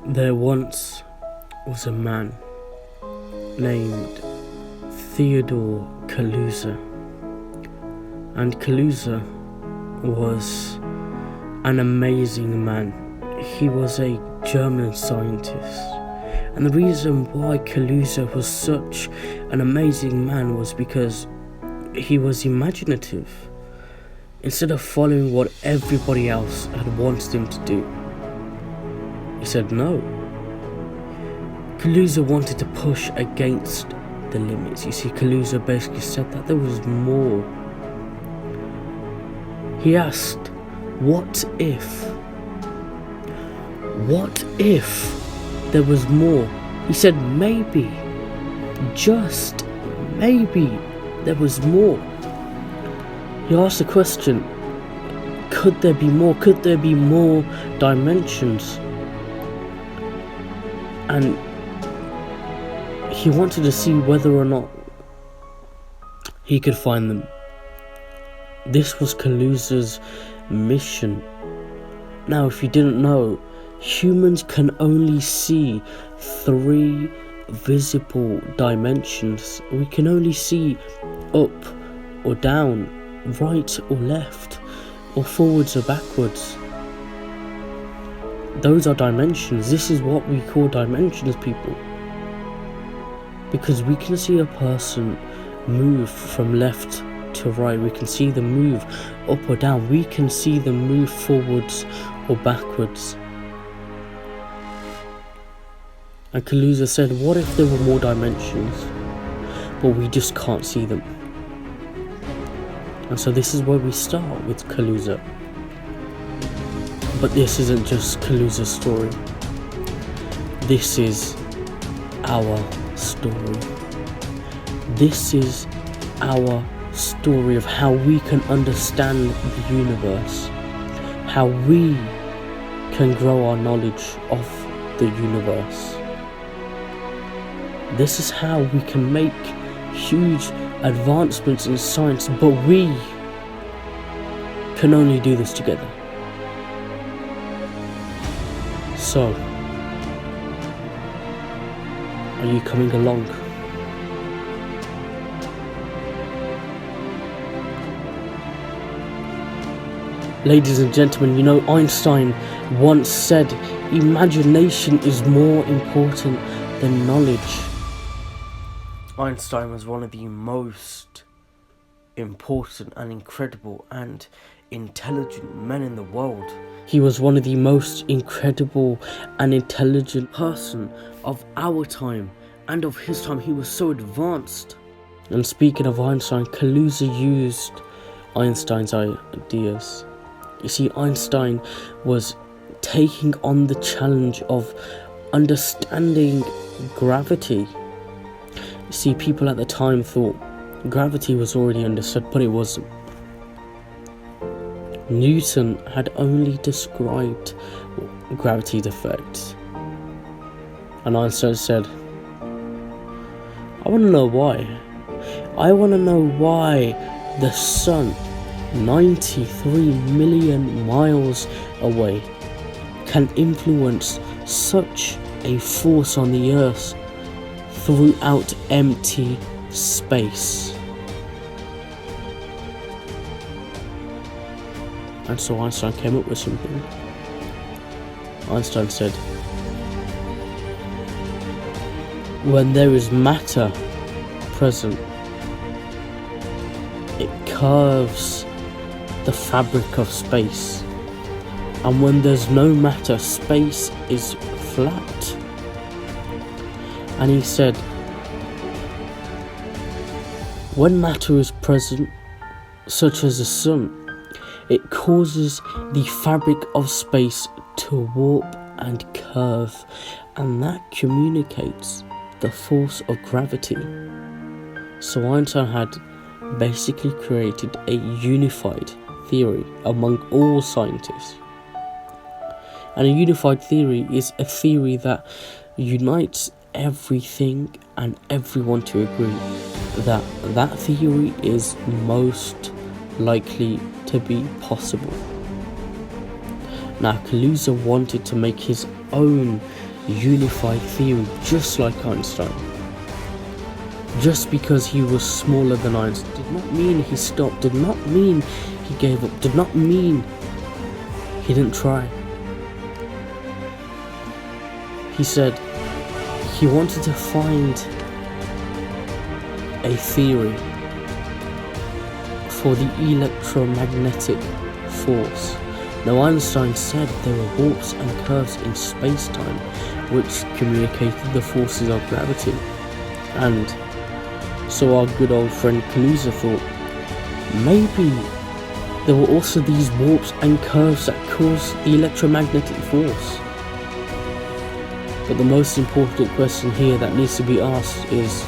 There once was a man named Theodore Kaluza, and Kaluza was an amazing man. He was a German scientist, and the reason why Kaluza was such an amazing man was because he was imaginative. Instead of following what everybody else had wanted him to do, he said no. Kaluza wanted to push against the limits. You see, Kaluza basically said that there was more. He asked, what if there was more? He said maybe, just maybe, there was more. He asked the question, could there be more? Could there be more dimensions? And he wanted to see whether or not he could find them. This was Kaluza's mission. Now, if you didn't know, humans can only see 3 visible dimensions. We can only see up or down, right or left, or forwards or backwards. Those are dimensions. This is what we call dimensions, people. Because we can see a person move from left to right. We can see them move up or down. We can see them move forwards or backwards. And Kaluza said, what if there were more dimensions, but we just can't see them? And so this is where we start with Kaluza. But this isn't just Kaluza's story. This is our story. This is our story of how we can understand the universe, how we can grow our knowledge of the universe. This is how we can make huge advancements in science, but we can only do this together. So, are you coming along? Ladies and gentlemen, you know, Einstein once said, imagination is more important than knowledge. Einstein was one of the most important and incredible and intelligent men in the world. He was one of the most incredible and intelligent person of our time and of his time. He was so advanced. And speaking of Einstein, Kaluza used Einstein's ideas. You see, Einstein was taking on the challenge of understanding gravity. You see, people at the time thought gravity was already understood, but it wasn't. Newton had only described gravity's effects. And Einstein said, I want to know why. I want to know why the sun, 93 million miles away, can influence such a force on the earth throughout empty space. And so Einstein came up with something. Einstein said, when there is matter present, it curves the fabric of space. And when there's no matter, space is flat. And he said, when matter is present, such as the sun, it causes the fabric of space to warp and curve, and that communicates the force of gravity. So Einstein had basically created a unified theory among all scientists. And a unified theory is a theory that unites everything and everyone to agree that that theory is most likely to be possible. Now, Kaluza wanted to make his own unified theory, just like Einstein. Just because he was smaller than Einstein did not mean he stopped, did not mean he gave up, did not mean he didn't try. He said he wanted to find a theory for the electromagnetic force. Now, Einstein said there were warps and curves in space-time which communicated the forces of gravity, and so our good old friend Kaluza thought maybe there were also these warps and curves that cause the electromagnetic force. But the most important question here that needs to be asked is,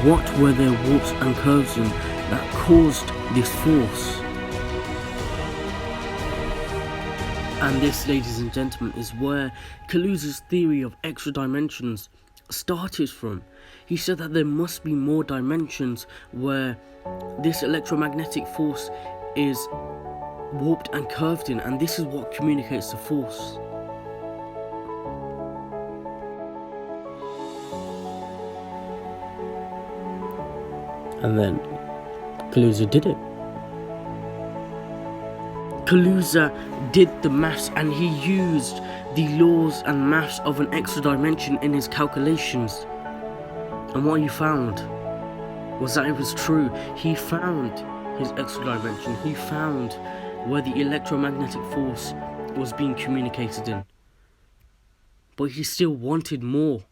what were there warps and curves in that caused this force? And this, ladies and gentlemen, is where Kaluza's theory of extra dimensions started from. He said that there must be more dimensions where this electromagnetic force is warped and curved in, and this is what communicates the force. And then Kaluza did it. Kaluza did the maths, and he used the laws and maths of an extra dimension in his calculations. And what he found was that it was true. He found his extra dimension. He found where the electromagnetic force was being communicated in. But he still wanted more.